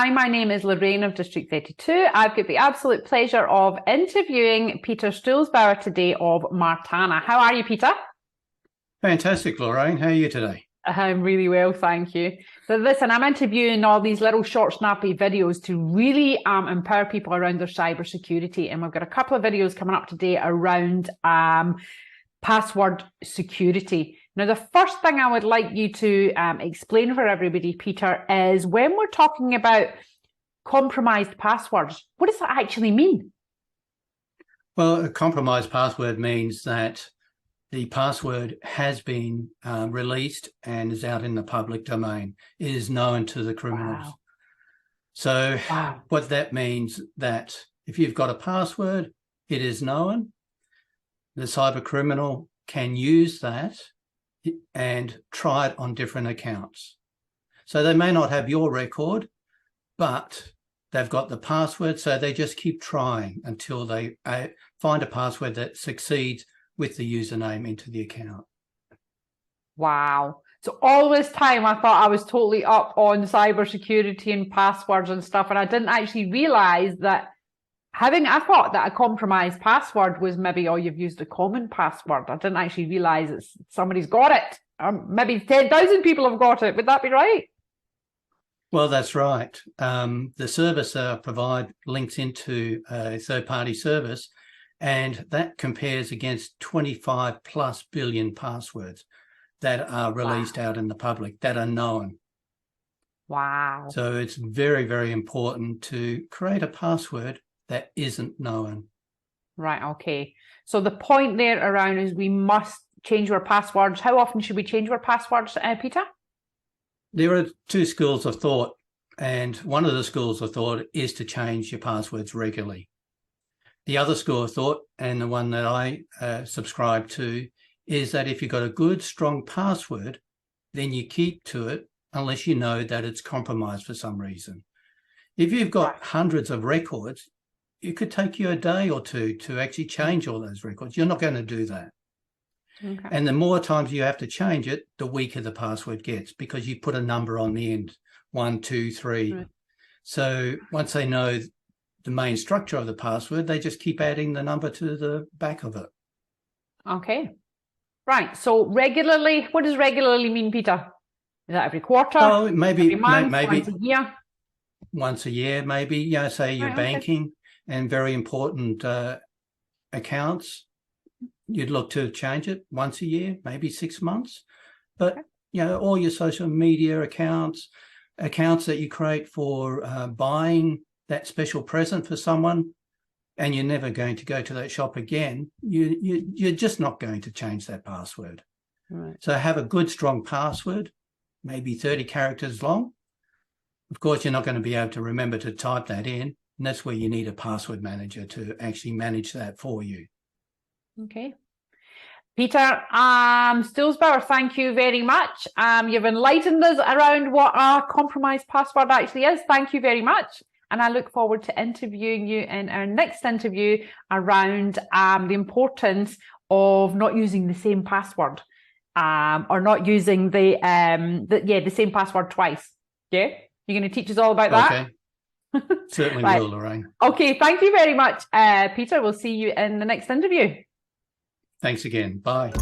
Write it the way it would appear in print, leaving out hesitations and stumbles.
Hi, my name is Lorraine of District 32. I've got the absolute pleasure of interviewing Peter Stulcbauer today of Martarna. How are you, Peter? Fantastic, Lorraine. How are you today? I'm really well, thank you. So listen, I'm interviewing all these little short, snappy videos to really empower people around their cybersecurity. And we've got a couple of videos coming up today around password security. Now, the first thing I would like you to explain for everybody, Peter, is when we're talking about compromised passwords, what does that actually mean? Well, a compromised password means that the password has been released and is out in the public domain. It is known to the criminals. Wow. So what that means that if you've got a password, it is known. The cyber criminal can use that and try it on different accounts. So they may not have your record, but they've got the password, so they just keep trying until they find a password that succeeds with the username into the account. Wow. So all this time I thought I was totally up on cybersecurity and passwords and stuff, and I didn't actually realize that I thought that a compromised password was maybe, oh, you've used a common password. I didn't actually realize that somebody's got it. Maybe 10,000 people have got it. Would that be right? Well, that's right. The service provide links into a third-party service, and that compares against 25 plus billion passwords that are released out in the public, that are known. Wow. So it's very, very important to create a password that isn't known. Right, okay. So the point there around is we must change our passwords. How often should we change our passwords, Peter? There are two schools of thought, and one of the schools of thought is to change your passwords regularly. The other school of thought, and the one that I subscribe to, is that if you've got a good, strong password, then you keep to it unless you know that it's compromised for some reason. If you've got hundreds of records, it could take you a day or two to actually change all those records. You're not going to do that. Okay. And the more times you have to change it, the weaker the password gets, because you put a number on the end, 1, 2, 3. Right. So once they know the main structure of the password, they just keep adding the number to the back of it. Okay. Right. So regularly, what does regularly mean, Peter? Is that every quarter? Oh, maybe every month, maybe once a year? Once a year, maybe. You know, say you're banking and very important accounts, you'd look to change it once a year, maybe 6 months. But, you know, all your social media accounts that you create for buying that special present for someone, and you're never going to go to that shop again, you're just not going to change that password. Right. So have a good, strong password, maybe 30 characters long. Of course, you're not going to be able to remember to type that in, and that's where you need a password manager to actually manage that for you. Okay. Peter Stulcbauer, thank you very much. You've enlightened us around what a compromised password actually is. Thank you very much. And I look forward to interviewing you in our next interview around the importance of not using the same password or not using the same password twice. Yeah? You're going to teach us all about that? Okay. Certainly will, Lorraine. Okay, thank you very much, Peter. We'll see you in the next interview. Thanks again. Bye.